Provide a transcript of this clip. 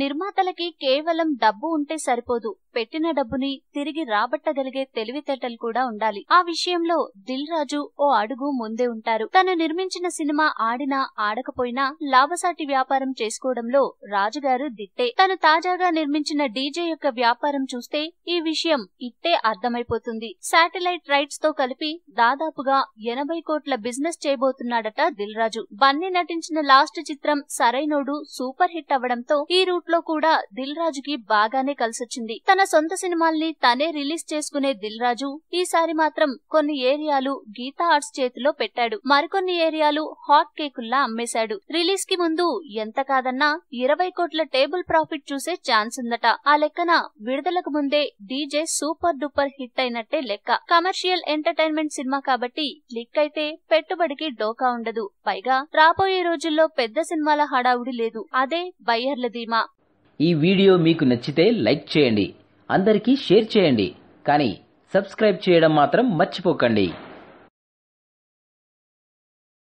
నిర్మాతలకి కేవలం డబ్బు ఉంటే సరిపోదు, పెట్టిన డబ్బుని తిరిగి రాబట్టగలిగే తెలివితేటలు కూడా ఉండాలి. ఆ విషయంలో దిల్ రాజు ఓ అడుగు ముందే ఉంటారు. తను నిర్మించిన సినిమా ఆడినా ఆడకపోయినా లాభసాటి వ్యాపారం చేసుకోవడంలో రాజుగారు దిట్టే. తను తాజాగా నిర్మించిన డీజే యొక్క వ్యాపారం చూస్తే ఈ విషయం ఇట్టే అర్థమైపోతుంది. శాటిలైట్ రైట్స్ తో కలిపి దాదాపుగా 80 కోట్ల బిజినెస్ చేయబోతున్నాడట దిల్ రాజు. బన్నీ నటించిన లాస్ట్ చిత్రం సరైనోడు సూపర్ హిట్ అవ్వడంతో ఈ రూట్ లో కూడా దిల్ రాజుకి బాగానే కలిసొచ్చింది. తన సొంత సినిమాల్ని తనే రిలీజ్ చేసుకునే దిల్ రాజు ఈసారి మాత్రం కొన్ని ఏరియాలు గీతా ఆర్ట్స్ చేతిలో పెట్టాడు. మరికొన్ని ఏరియాలు హాట్ కేకుల్లా అమ్మేశాడు. రిలీజ్ కి ముందు ఎంత కాదన్నా 20 కోట్ల టేబుల్ ప్రాఫిట్ చూసే ఛాన్స్ ఉందట. ఆ లెక్కన విడుదలకు ముందే డీజే సూపర్ డూపర్ హిట్ అయినట్టే లెక్క. కమర్షియల్ ఎంటర్టైన్మెంట్ సినిమా కాబట్టి క్లిక్ అయితే పెట్టుబడికి డోకా ఉండదు. పైగా రాబోయే రోజుల్లో పెద్ద సినిమాల హడావుడి లేదు. అదే బయ్యర్ల ధీమా. ఈ వీడియో మీకు నచ్చితే లైక్ చేయండి, అందరికీ షేర్ చేయండి, కానీ సబ్స్క్రైబ్ చేయడం మాత్రం మర్చిపోకండి.